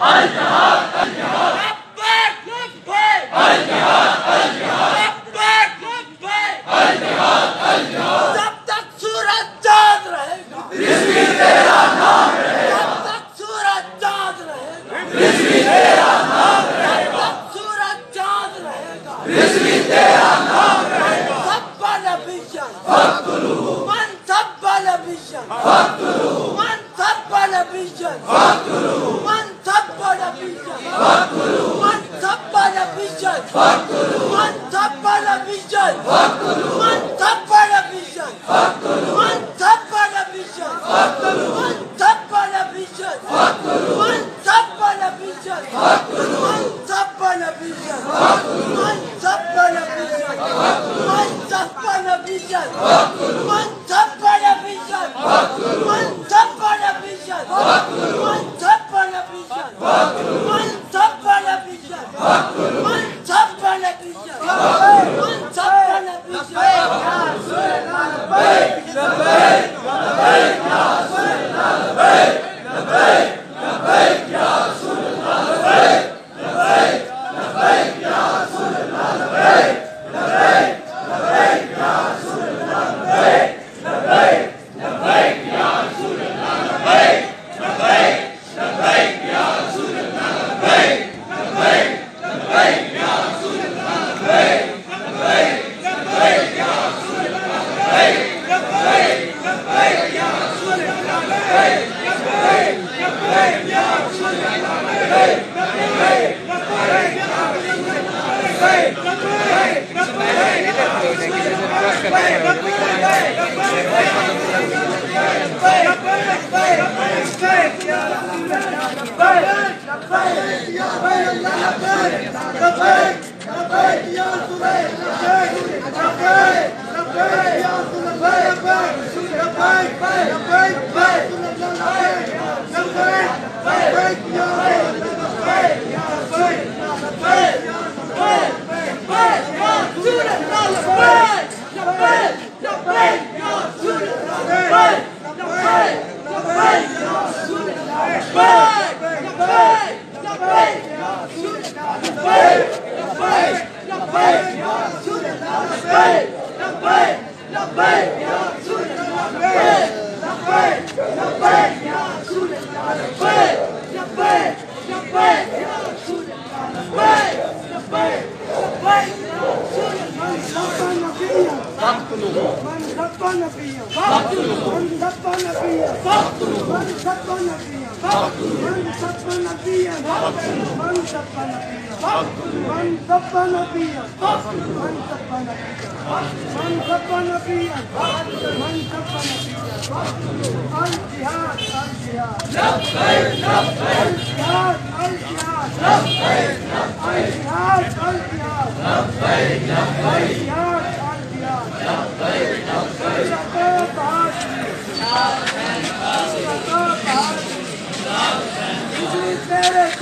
अल जिहाद अल जिहाद लब्बैक लब्बैक अल जिहाद अल जिहाद लब्बैक लब्बैक अल जिहाद अल जिहाद जब तक सूरज चांद रहेगा रिज़्वी तेरा नाम रहेगा जब तक सूरज चांद रहेगा रिज़्वी तेरा नाम जब रहेगा तक सूरज चांद रहेगा रिज़्वी तेरा नाम रहेगा सब्बा नबिय्यन फ़क़्तुलूहु मन सब्बा नबिय्यन फ़क़्तुलूहु मन सब्बा नबिय्यन फ़क़्तुलूहु मन सब्बा नबिय्यन फ़क़्तुलूहु मन सब्बा नबिय्यन फ़क़्तुलूहु मन सब्बा नबिय्यन फ़क़्तुलूहु मन सब्बा नबिय्यन फ़क़्तुलूहु मन सब्बा नबिय्यन फ़क़्तुलूहु मन सब्बा नबिय्यन फ़क़्तुलूहु मन सब्बा नबिय्यन फ़क़्तुलूहु मन सब्बा नबिय्यन फ़क़्तुलूहु मन सब्बा नबिय्यन मन सब्बा नबिय्यन फ़क़्तुलूहु मन सब्बा नबिय्यन फ़क़्तुलूहु मन सब्बा नबिय्यन फ़क़्तुलूहु मन सब्बा नबिय्यन फ़क़्तुलूहु मन सब्बा नबिय्यन फ़क़्तुलूहु मन सब्बा नबिय्यन मन सब्बा नबिय्यन लब्बैक लब्बैक लब्बैक या रसूल अल्लाह लब्बैक लब्बैक लब्बैक या रसूल अल्लाह लब्बैक लब्बैक लब्बैक या रसूल अल्लाह लब्बैक लब्बैक लब्बैक या रसूल अल्लाह लब्बैक लब्बैक लब्बैक या रसूल अल्लाह लब्बैक लब्बैक लब्बैक या रसूल अल्लाह लब्बैक लब्बैक लब्बैक या रसूल अल्लाह लब्बैक लब्बैक लब्बैक या रसूल अल्लाह लब्बैक लब्बैक लब्बैक या रसूल अल्लाह लब्बैक लब्बैक लब्बैक या रसूल अल्लाह लब्बैक लब्बैक लब्बैक या रसूल अल्लाह लब्बैक लब्बैक लब्बैक या रसूल